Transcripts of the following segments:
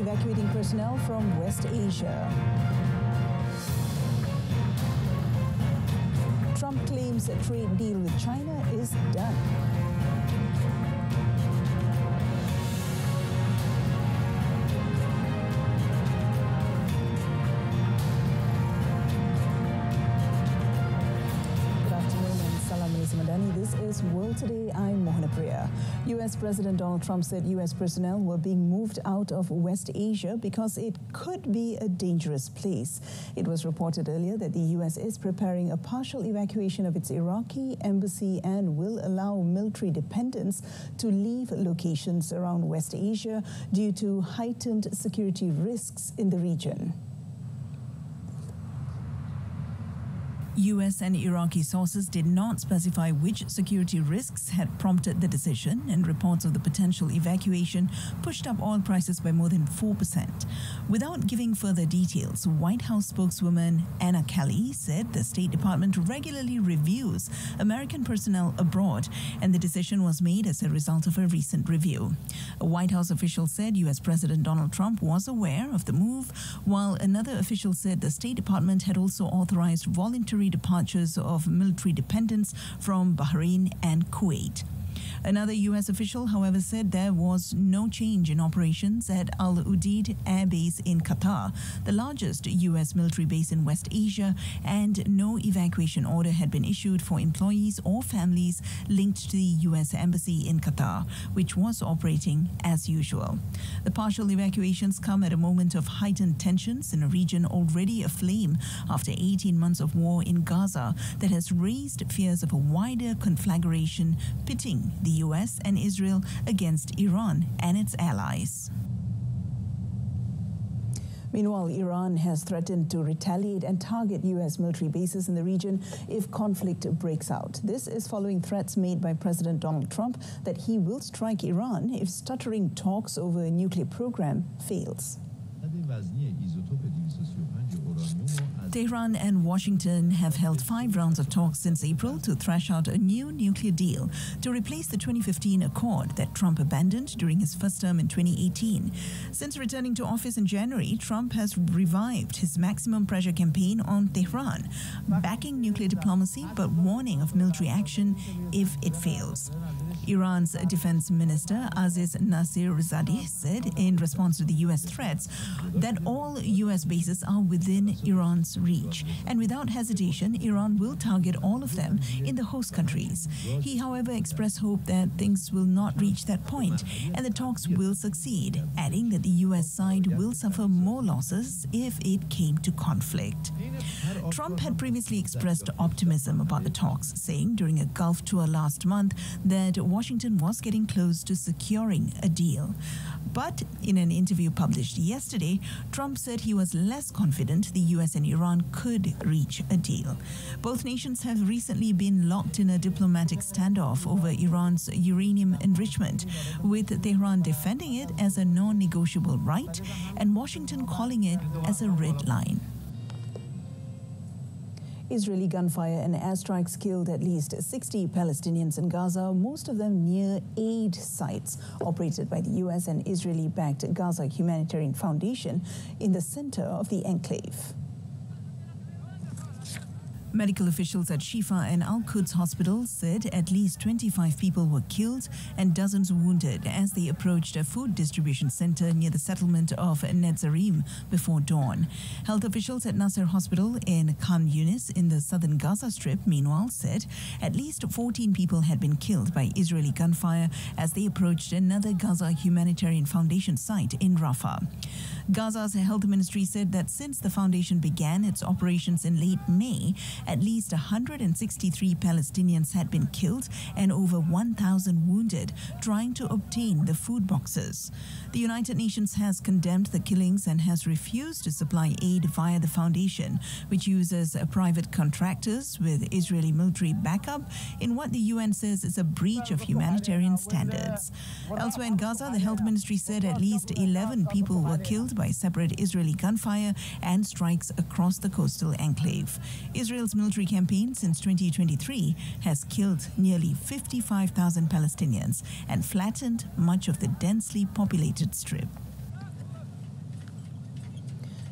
evacuating personnel from West Asia. Trump claims a trade deal with China is done. This is World Today. I'm Mohana Priya. U.S. President Donald Trump said U.S. personnel were being moved out of West Asia because it could be a dangerous place. It was reported earlier that the U.S. is preparing a partial evacuation of its Iraqi embassy and will allow military dependents to leave locations around West Asia due to heightened security risks in the region. U.S. and Iraqi sources did not specify which security risks had prompted the decision, and reports of the potential evacuation pushed up oil prices by more than 4%. Without giving further details, White House spokeswoman Anna Kelly said the State Department regularly reviews American personnel abroad, and the decision was made as a result of a recent review. A White House official said U.S. President Donald Trump was aware of the move, while another official said the State Department had also authorized voluntary departures of military dependents from Bahrain and Kuwait. Another U.S. official, however, said there was no change in operations at Al Udeid Air Base in Qatar, the largest U.S. military base in West Asia, and no evacuation order had been issued for employees or families linked to the U.S. Embassy in Qatar, which was operating as usual. The partial evacuations come at a moment of heightened tensions in a region already aflame after 18 months of war in Gaza that has raised fears of a wider conflagration pitting the U.S. and Israel against Iran and its allies. Meanwhile, Iran has threatened to retaliate and target U.S. military bases in the region if conflict breaks out. This is following threats made by President Donald Trump that he will strike Iran if stuttering talks over a nuclear program fails. Tehran and Washington have held 5 rounds of talks since April to thrash out a new nuclear deal to replace the 2015 accord that Trump abandoned during his first term in 2018. Since returning to office in January, Trump has revived his maximum pressure campaign on Tehran, backing nuclear diplomacy but warning of military action if it fails. Iran's defense minister Aziz Nasir-Zadeh said in response to the U.S. threats that all U.S. bases are within Iran's reach, and without hesitation, Iran will target all of them in the host countries. He, however, expressed hope that things will not reach that point and the talks will succeed, adding that the U.S. side will suffer more losses if it came to conflict. Trump had previously expressed optimism about the talks, saying during a Gulf tour last month that Washington was getting close to securing a deal. But in an interview published yesterday, Trump said he was less confident the U.S. and Iran could reach a deal. Both nations have recently been locked in a diplomatic standoff over Iran's uranium enrichment, with Tehran defending it as a non-negotiable right and Washington calling it as a red line. Israeli gunfire and airstrikes killed at least 60 Palestinians in Gaza, most of them near aid sites operated by the U.S. and Israeli-backed Gaza Humanitarian Foundation in the center of the enclave. Medical officials at Shifa and Al-Quds hospitals said at least 25 people were killed and dozens wounded as they approached a food distribution center near the settlement of Netzarim before dawn. Health officials at Nasser Hospital in Khan Yunis in the southern Gaza Strip, meanwhile, said at least 14 people had been killed by Israeli gunfire as they approached another Gaza Humanitarian Foundation site in Rafah. Gaza's health ministry said that since the foundation began its operations in late May, at least 163 Palestinians had been killed and over 1,000 wounded trying to obtain the food boxes. The United Nations has condemned the killings and has refused to supply aid via the foundation, which uses private contractors with Israeli military backup in what the UN says is a breach of humanitarian standards. Elsewhere in Gaza, the health ministry said at least 11 people were killed by separate Israeli gunfire and strikes across the coastal enclave. Israel's military campaign since 2023 has killed nearly 55,000 Palestinians and flattened much of the densely populated strip.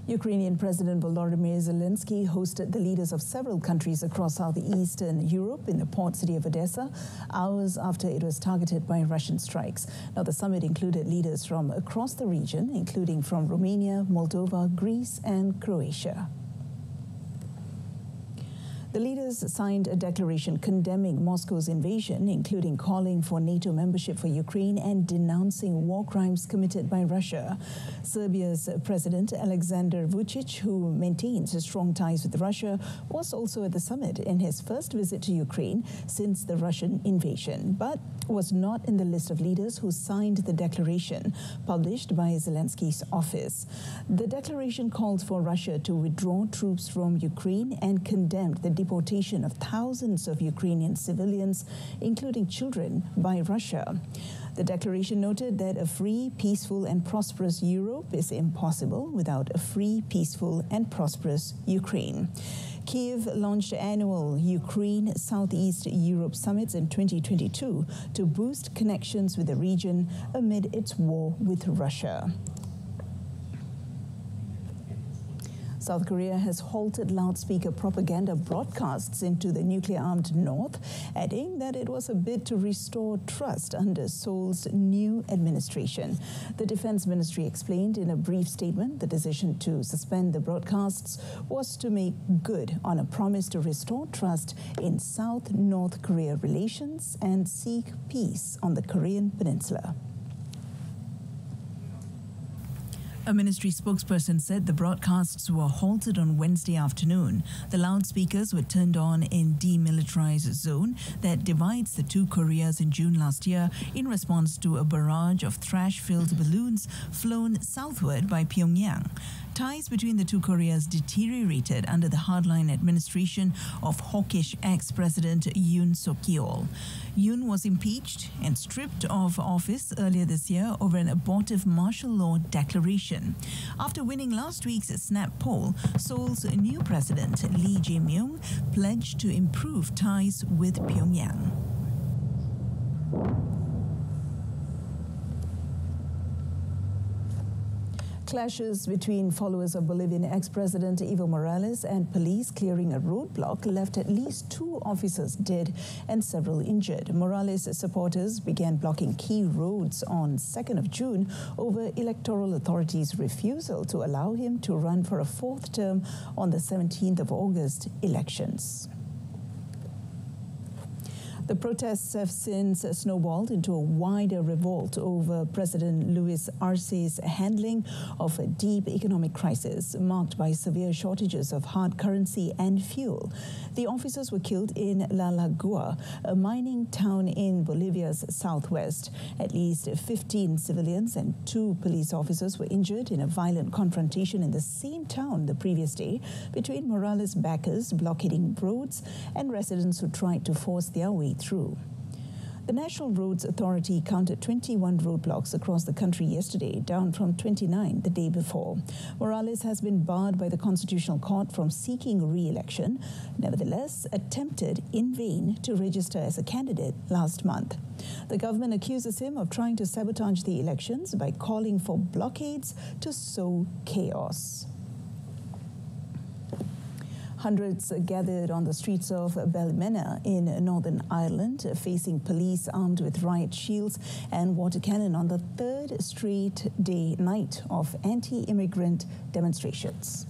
Ukrainian President Volodymyr Zelensky hosted the leaders of several countries across southeastern Europe in the port city of Odessa, hours after it was targeted by Russian strikes. Now, the summit included leaders from across the region, including from Romania, Moldova, Greece, and Croatia. The leaders signed a declaration condemning Moscow's invasion, including calling for NATO membership for Ukraine and denouncing war crimes committed by Russia. Serbia's President Alexander Vučić, who maintains strong ties with Russia, was also at the summit in his first visit to Ukraine since the Russian invasion, but was not in the list of leaders who signed the declaration published by Zelensky's office. The declaration called for Russia to withdraw troops from Ukraine and condemned the deportation of thousands of Ukrainian civilians, including children, by Russia. The declaration noted that a free, peaceful and prosperous Europe is impossible without a free, peaceful and prosperous Ukraine. Kiev launched annual Ukraine Southeast Europe summits in 2022 to boost connections with the region amid its war with Russia. South Korea has halted loudspeaker propaganda broadcasts into the nuclear-armed north, adding that it was a bid to restore trust under Seoul's new administration. The Defense Ministry explained in a brief statement the decision to suspend the broadcasts was to make good on a promise to restore trust in South-North Korea relations and seek peace on the Korean peninsula. A ministry spokesperson said the broadcasts were halted on Wednesday afternoon. The loudspeakers were turned on in demilitarized zone that divides the two Koreas in June last year in response to a barrage of trash-filled balloons flown southward by Pyongyang. Ties between the two Koreas deteriorated under the hardline administration of hawkish ex-president Yoon Suk-yeol. Yoon was impeached and stripped of office earlier this year over an abortive martial law declaration. After winning last week's snap poll, Seoul's new president, Lee Jae-myung, pledged to improve ties with Pyongyang. Clashes between followers of Bolivian ex-president Evo Morales and police clearing a roadblock left at least 2 officers dead and several injured. Morales' supporters began blocking key roads on 2nd of June over electoral authorities' refusal to allow him to run for a 4th term on the 17th of August elections. The protests have since snowballed into a wider revolt over President Luis Arce's handling of a deep economic crisis marked by severe shortages of hard currency and fuel. The officers were killed in La Lagua, a mining town in Bolivia's southwest. At least 15 civilians and 2 police officers were injured in a violent confrontation in the same town the previous day between Morales' backers blockading roads and residents who tried to force their way through. The National Roads Authority counted 21 roadblocks across the country yesterday, down from 29 the day before. Morales has been barred by the Constitutional Court from seeking re-election, nevertheless attempted in vain to register as a candidate last month. The government accuses him of trying to sabotage the elections by calling for blockades to sow chaos. Hundreds gathered on the streets of Ballymena in Northern Ireland, facing police armed with riot shields and water cannon on the 3rd straight night of anti-immigrant demonstrations.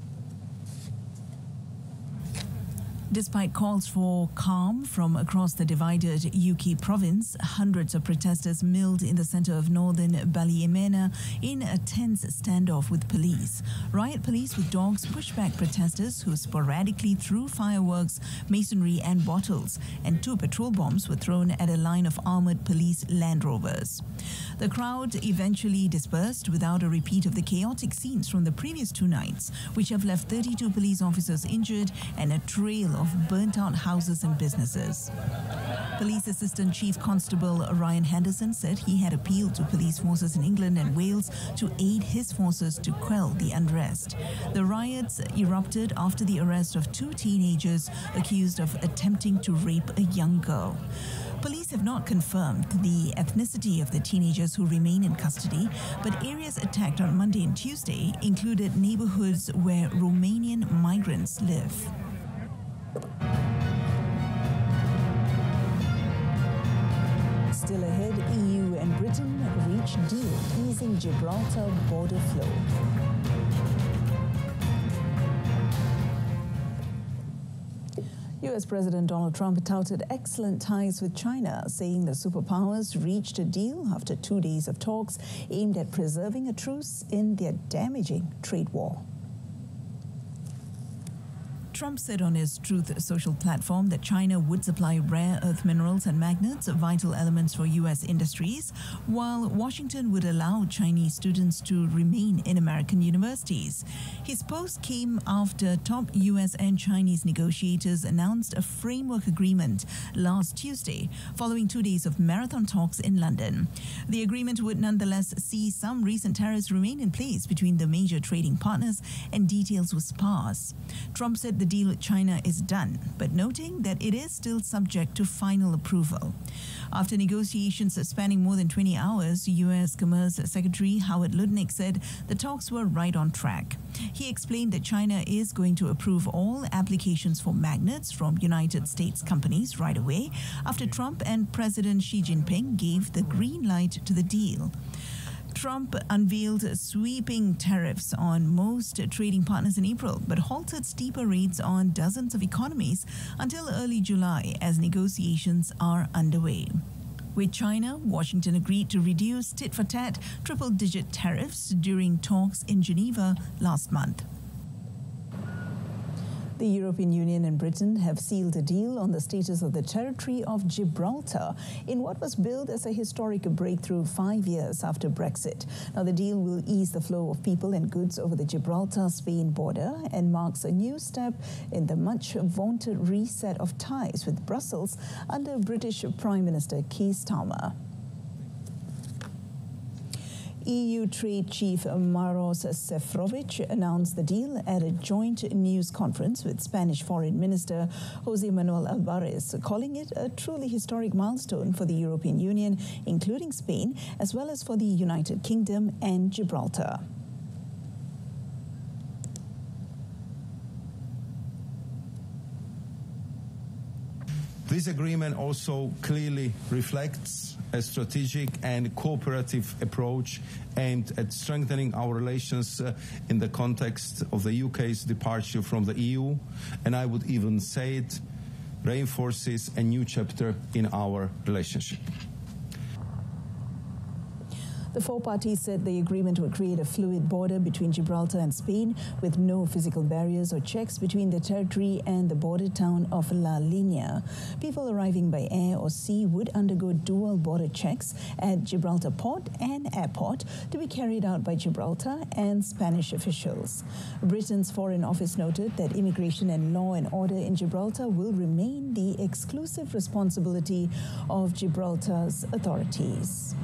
Despite calls for calm from across the divided UK province, hundreds of protesters milled in the centre of northern Ballymena in a tense standoff with police. Riot police with dogs pushed back protesters who sporadically threw fireworks, masonry and bottles, and 2 patrol bombs were thrown at a line of armoured police Land Rovers. The crowd eventually dispersed without a repeat of the chaotic scenes from the previous 2 nights, which have left 32 police officers injured and a trail of burnt-out houses and businesses. Police Assistant Chief Constable Ryan Henderson said he had appealed to police forces in England and Wales to aid his forces to quell the unrest. The riots erupted after the arrest of 2 teenagers accused of attempting to rape a young girl. Police have not confirmed the ethnicity of the teenagers who remain in custody, but areas attacked on Monday and Tuesday included neighborhoods where Romanian migrants live. Still ahead, EU and Britain reach deal easing Gibraltar border flow. US President Donald Trump touted excellent ties with China, saying the superpowers reached a deal after 2 days of talks aimed at preserving a truce in their damaging trade war. Trump said on his Truth Social platform that China would supply rare earth minerals and magnets, vital elements for U.S. industries, while Washington would allow Chinese students to remain in American universities. His post came after top U.S. and Chinese negotiators announced a framework agreement last Tuesday, following 2 days of marathon talks in London. The agreement would nonetheless see some recent tariffs remain in place between the major trading partners, and details were sparse. Trump said the deal with China is done, but noting that it is still subject to final approval. After negotiations spanning more than 20 hours, U.S. Commerce Secretary Howard Lutnick said the talks were right on track. He explained that China is going to approve all applications for magnets from United States companies right away after Trump and President Xi Jinping gave the green light to the deal. Trump unveiled sweeping tariffs on most trading partners in April, but halted steeper rates on dozens of economies until early July as negotiations are underway. With China, Washington agreed to reduce tit-for-tat triple-digit tariffs during talks in Geneva last month. The European Union and Britain have sealed a deal on the status of the territory of Gibraltar in what was billed as a historic breakthrough 5 years after Brexit. Now, the deal will ease the flow of people and goods over the Gibraltar-Spain border and marks a new step in the much-vaunted reset of ties with Brussels under British Prime Minister Keir Starmer. EU Trade Chief Maros Sefcovic announced the deal at a joint news conference with Spanish Foreign Minister José Manuel Alvarez, calling it a truly historic milestone for the European Union, including Spain, as well as for the United Kingdom and Gibraltar. This agreement also clearly reflects a strategic and cooperative approach aimed at strengthening our relations in the context of the UK's departure from the EU, and I would even say it reinforces a new chapter in our relationship. The 4 parties said the agreement would create a fluid border between Gibraltar and Spain with no physical barriers or checks between the territory and the border town of La Linea. People arriving by air or sea would undergo dual border checks at Gibraltar Port and Airport to be carried out by Gibraltar and Spanish officials. Britain's Foreign Office noted that immigration and law and order in Gibraltar will remain the exclusive responsibility of Gibraltar's authorities.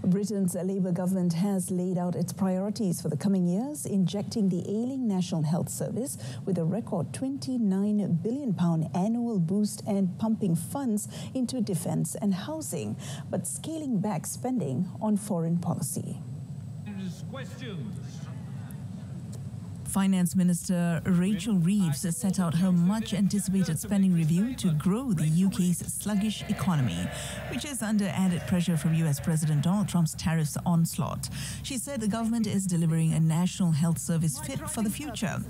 Britain's Labour government has laid out its priorities for the coming years, injecting the ailing National Health Service with a record £29 billion annual boost and pumping funds into defence and housing, but scaling back spending on foreign policy. Questions. Finance Minister Rachel Reeves set out her much-anticipated spending review to grow the UK's sluggish economy, which is under added pressure from US President Donald Trump's tariffs onslaught. She said the government is delivering a national health service fit for the future.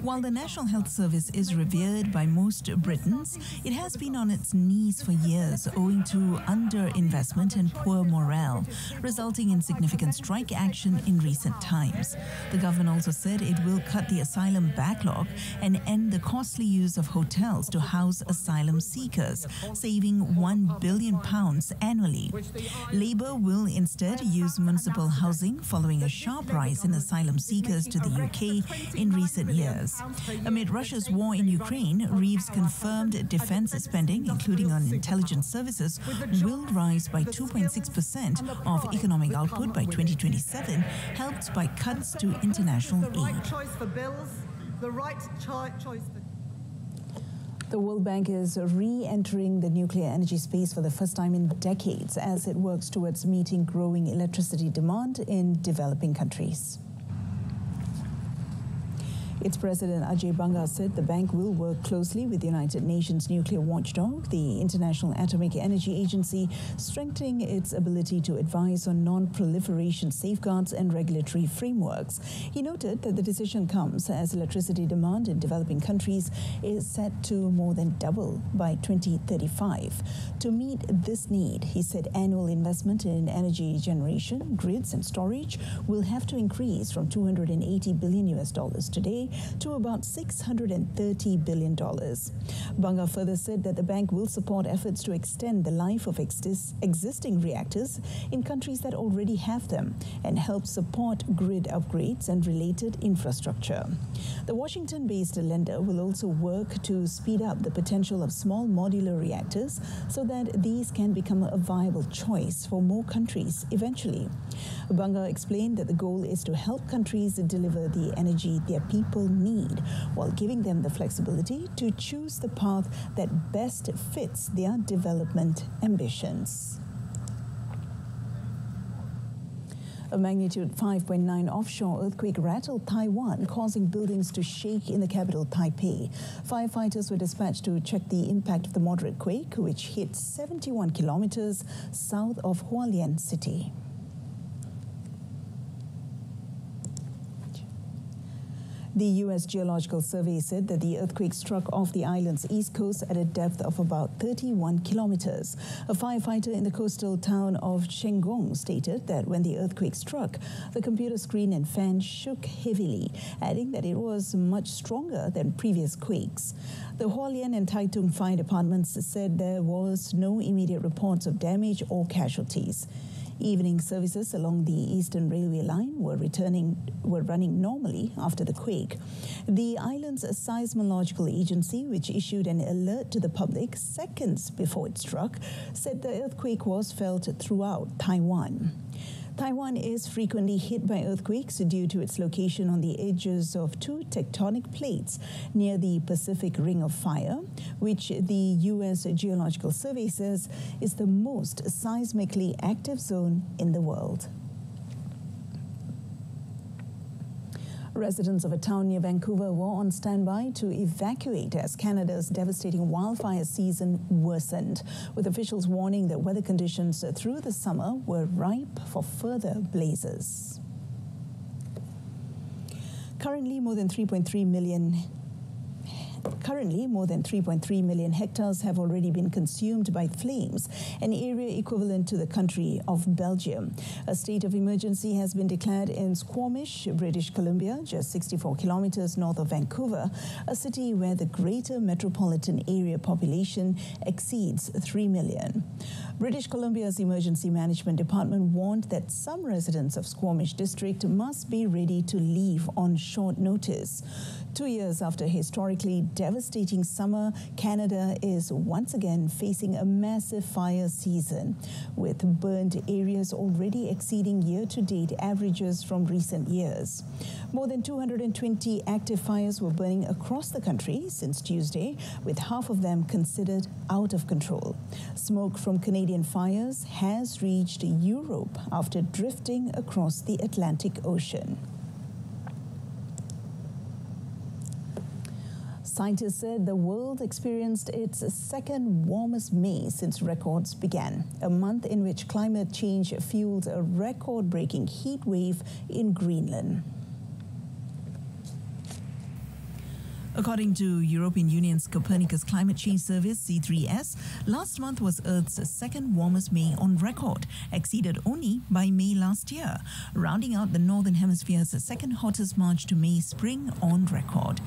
While the National Health Service is revered by most Britons, it has been on its knees for years owing to underinvestment and poor morale, resulting in significant strike action in recent times. The government also said it will will cut the asylum backlog and end the costly use of hotels to house asylum seekers, saving £1 billion annually. Labour will instead use municipal housing following a sharp rise in asylum seekers to the UK in recent years. Amid Russia's war in Ukraine, Reeves confirmed defence spending, including on intelligence services, will rise by 2.6% of economic output by 2027, helped by cuts to international aid. The World Bank is re-entering the nuclear energy space for the first time in decades as it works towards meeting growing electricity demand in developing countries. Its president Ajay Banga said the bank will work closely with the United Nations nuclear watchdog, the International Atomic Energy Agency, strengthening its ability to advise on non-proliferation safeguards and regulatory frameworks. He noted that the decision comes as electricity demand in developing countries is set to more than double by 2035. To meet this need, he said annual investment in energy generation, grids and storage will have to increase from $280 billion today to about $630 billion. Banga further said that the bank will support efforts to extend the life of existing reactors in countries that already have them and help support grid upgrades and related infrastructure. The Washington-based lender will also work to speed up the potential of small modular reactors so that these can become a viable choice for more countries eventually. Banga explained that the goal is to help countries deliver the energy their people need while giving them the flexibility to choose the path that best fits their development ambitions. A magnitude 5.9 offshore earthquake rattled Taiwan, causing buildings to shake in the capital, Taipei. Firefighters were dispatched to check the impact of the moderate quake, which hit 71 kilometers south of Hualien City. The U.S. Geological Survey said that the earthquake struck off the island's east coast at a depth of about 31 kilometers. A firefighter in the coastal town of Chenggong stated that when the earthquake struck, the computer screen and fan shook heavily, adding that it was much stronger than previous quakes. The Hualien and Taitung fire departments said there was no immediate reports of damage or casualties. Evening services along the Eastern Railway line were running normally after the quake. The island's seismological agency, which issued an alert to the public seconds before it struck, said the earthquake was felt throughout Taiwan. Taiwan is frequently hit by earthquakes due to its location on the edges of two tectonic plates near the Pacific Ring of Fire, which the U.S. Geological Survey says is the most seismically active zone in the world. Residents of a town near Vancouver were on standby to evacuate as Canada's devastating wildfire season worsened, with officials warning that weather conditions through the summer were ripe for further blazes. Currently, more than 3.3 million hectares have already been consumed by flames, an area equivalent to the country of Belgium. A state of emergency has been declared in Squamish, British Columbia, just 64 kilometers north of Vancouver, a city where the greater metropolitan area population exceeds 3 million. British Columbia's Emergency Management Department warned that some residents of Squamish District must be ready to leave on short notice. 2 years after a historically devastating summer, Canada is once again facing a massive fire season, with burned areas already exceeding year-to-date averages from recent years. More than 220 active fires were burning across the country since Tuesday, with half of them considered out of control. Smoke from Canadian fires has reached Europe after drifting across the Atlantic Ocean. Scientists said the world experienced its second warmest May since records began, a month in which climate change fueled a record-breaking heat wave in Greenland. According to European Union's Copernicus Climate Change Service, C3S, last month was Earth's second warmest May on record, exceeded only by May last year, rounding out the Northern Hemisphere's second hottest March to May spring on record.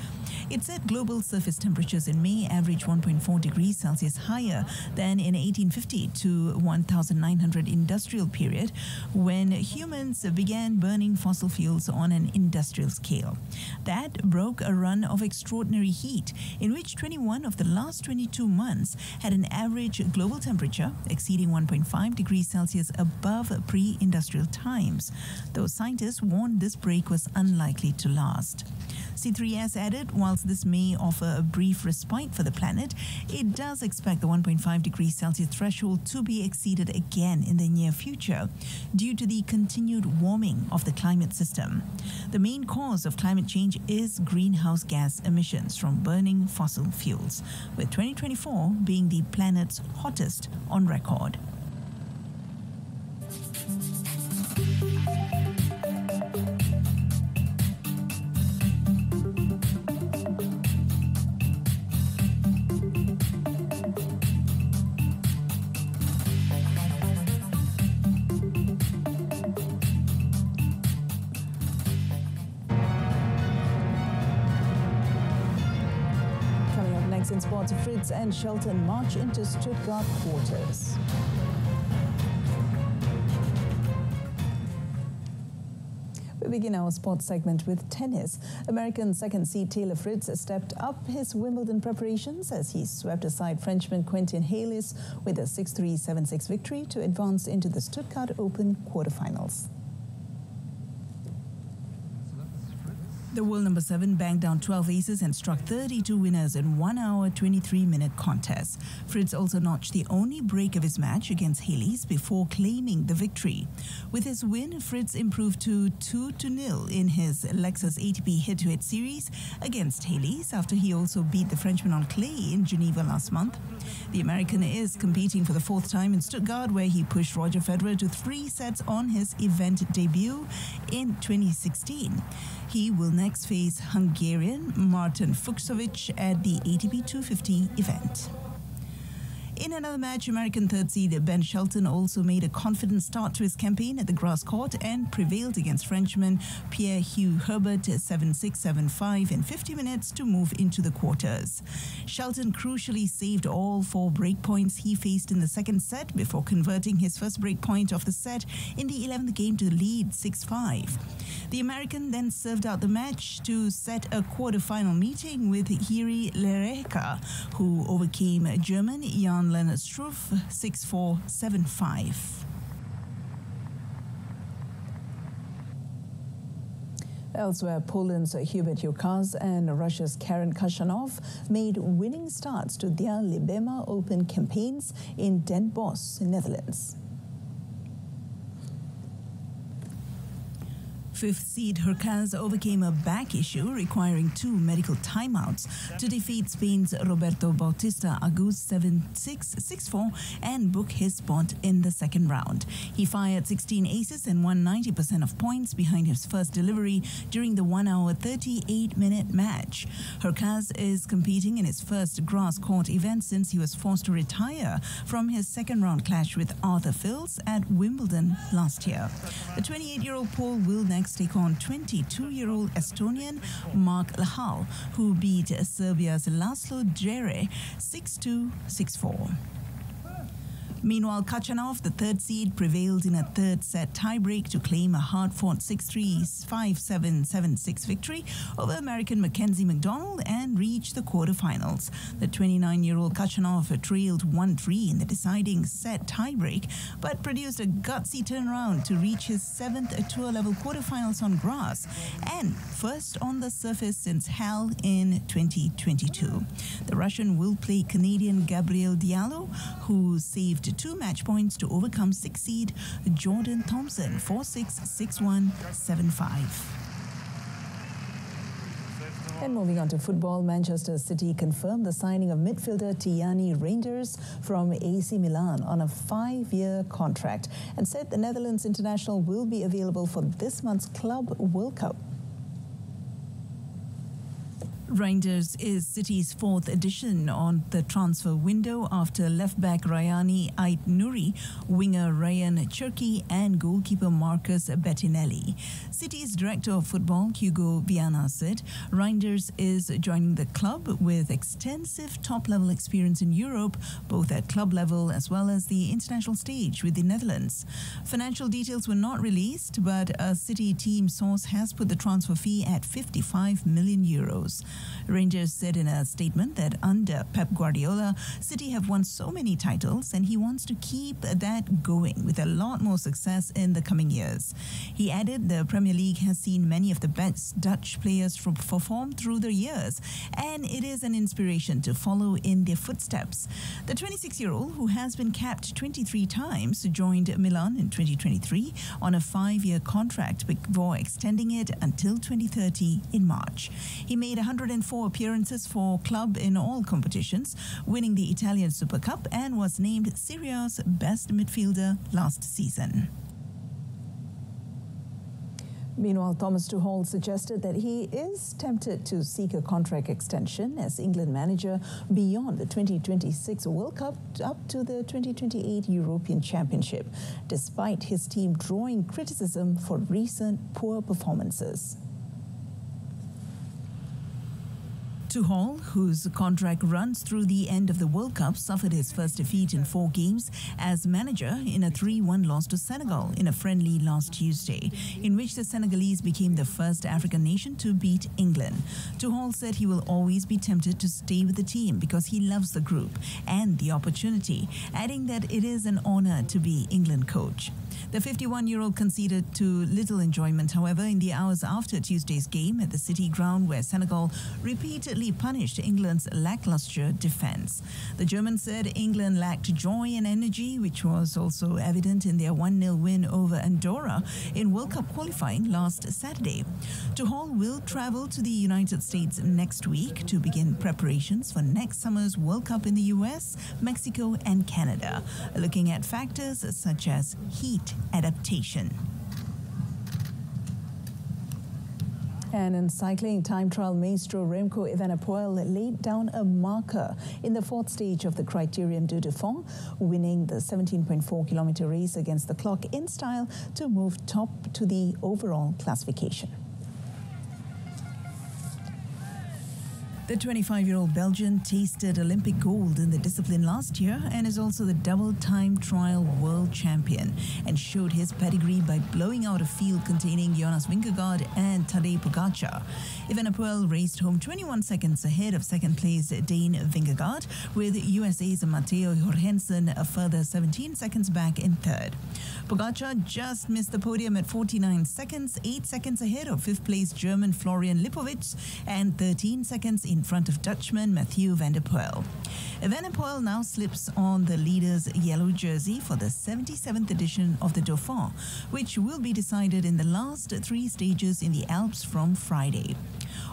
It said global surface temperatures in May averaged 1.4 degrees Celsius higher than in 1850 to 1900 industrial period, when humans began burning fossil fuels on an industrial scale. That broke a run of extraordinary heat, in which 21 of the last 22 months had an average global temperature exceeding 1.5 degrees Celsius above pre-industrial times, though scientists warned this break was unlikely to last. C3S added, whilst this may offer a brief respite for the planet, it does expect the 1.5 degrees Celsius threshold to be exceeded again in the near future due to the continued warming of the climate system. The main cause of climate change is greenhouse gas emissions from burning fossil fuels, with 2024 being the planet's hottest on record. In sports, Fritz and Shelton march into Stuttgart quarters. We begin our sports segment with tennis. American second seed Taylor Fritz stepped up his Wimbledon preparations as he swept aside Frenchman Quentin Halys with a 6-3, 7-6 victory to advance into the Stuttgart Open quarterfinals. The world number 7 banged down 12 aces and struck 32 winners in 1 hour, 23-minute contest. Fritz also notched the only break of his match against Halys before claiming the victory. With his win, Fritz improved to 2-0 in his Lexus ATP head-to-head series against Halys after he also beat the Frenchman on clay in Geneva last month. The American is competing for the 4th time in Stuttgart, where he pushed Roger Federer to 3 sets on his event debut in 2016. He will next face Hungarian Martin Fucsovics at the ATP 250 event. In another match, American third seed Ben Shelton also made a confident start to his campaign at the grass court and prevailed against Frenchman Pierre-Hugh Herbert 7-6, 7-5 in 50 minutes to move into the quarters. Shelton crucially saved all 4 breakpoints he faced in the second set before converting his first breakpoint of the set in the 11th game to lead 6-5. The American then served out the match to set a quarterfinal meeting with Jiri Lereka, who overcame German Jan-Lennart Struff 6-4, 7-5. Elsewhere, Poland's Hubert Hurkacz and Russia's Karen Khachanov made winning starts to their Libema Open campaigns in Den Bosch, Netherlands. 5th seed Hurkacz overcame a back issue requiring 2 medical timeouts to defeat Spain's Roberto Bautista Agut 7-6, 6-4 and book his spot in the second round. He fired 16 aces and won 90% of points behind his first delivery during the 1 hour 38-minute match. Hurkacz is competing in his first grass court event since he was forced to retire from his second round clash with Arthur Fils at Wimbledon last year. The 28-year-old Pole will next take on 22-year-old Estonian Mark Lehal, who beat Serbia's Laszlo Djere 6-2, 6-4. Meanwhile, Khachanov, the third seed, prevailed in a third set tiebreak to claim a hard-fought 6-3, 5-7, 7-6 victory over American Mackenzie McDonald and reached the quarterfinals. The 29-year-old Khachanov trailed 1-3 in the deciding set tiebreak, but produced a gutsy turnaround to reach his 7th tour-level quarterfinals on grass and first on the surface since Halle in 2022. The Russian will play Canadian Gabriel Diallo, who saved 2 match points to overcome 6th seed Jordan Thompson 4-6, 6-1, 7-5. And moving on to football, Manchester City confirmed the signing of midfielder Tijani Reinders from AC Milan on a 5-year contract and said the Netherlands international will be available for this month's Club World Cup. Rangers is City's fourth edition on the transfer window after left-back Rayani Ait Nuri, winger Ryan Cherki and goalkeeper Marcus Bettinelli. City's director of football, Hugo Viana, said Rangers is joining the club with extensive top-level experience in Europe, both at club level as well as the international stage with the Netherlands. Financial details were not released, but a City team source has put the transfer fee at €55 million. Rangers said in a statement that under Pep Guardiola, City have won so many titles and he wants to keep that going with a lot more success in the coming years. He added the Premier League has seen many of the best Dutch players perform through the years, and it is an inspiration to follow in their footsteps. The 26-year-old, who has been capped 23 times, joined Milan in 2023 on a 5-year contract before extending it until 2030 in March. He made 104 appearances for club in all competitions, winning the Italian Super Cup, and was named Serie A's best midfielder last season. Meanwhile, Thomas Tuchel suggested that he is tempted to seek a contract extension as England manager beyond the 2026 World Cup up to the 2028 European Championship, despite his team drawing criticism for recent poor performances. Tuchel, whose contract runs through the end of the World Cup, suffered his first defeat in 4 games as manager in a 3-1 loss to Senegal in a friendly last Tuesday, in which the Senegalese became the first African nation to beat England. Tuchel said he will always be tempted to stay with the team because he loves the group and the opportunity, adding that it is an honor to be England coach. The 51-year-old conceded to little enjoyment, however, in the hours after Tuesday's game at the City ground, where Senegal repeatedly punished England's lackluster defence. The German said England lacked joy and energy, which was also evident in their 1-0 win over Andorra in World Cup qualifying last Saturday. Tuchel will travel to the United States next week to begin preparations for next summer's World Cup in the US, Mexico and Canada, looking at factors such as heat adaptation. And in cycling, time trial maestro Remco Evenepoel laid down a marker in the 4th stage of the Criterium du Dauphin, winning the 17.4-kilometer race against the clock in style to move top to the overall classification. The 25-year-old Belgian tasted Olympic gold in the discipline last year and is also the double time trial world champion, and showed his pedigree by blowing out a field containing Jonas Vingegaard and Tadej Pogacar. Evenepoel raced home 21 seconds ahead of second-place Dane Vingegaard, with USA's Matteo Jorgensen a further 17 seconds back in third. Pogacar just missed the podium at 49 seconds, 8 seconds ahead of 5th-place German Florian Lipovic and 13 seconds in front of Dutchman Mathieu van der Poel. Evenepoel now slips on the leader's yellow jersey for the 77th edition of the Dauphin, which will be decided in the last 3 stages in the Alps from Friday.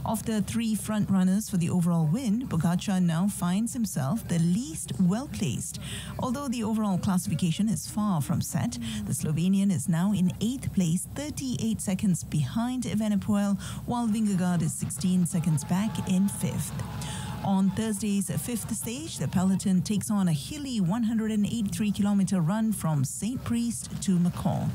Of the 3 front-runners for the overall win, Pogacar now finds himself the least well-placed. Although the overall classification is far from set, the Slovenian is now in 8th place, 38 seconds behind Evenepoel, while Vingegaard is 16 seconds back in 5th. On Thursday's 5th stage, the peloton takes on a hilly 183-kilometer run from St. Priest to Macau.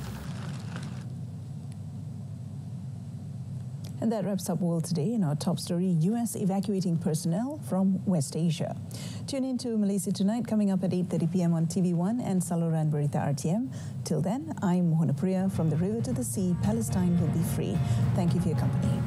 And that wraps up World Today. In our top story, US evacuating personnel from West Asia. Tune in to Malaysia Tonight, coming up at 8:30 p.m. on TV1 and Saluran Berita RTM. Till then, I'm Mohana Priya. From the river to the sea, Palestine will be free. Thank you for your company.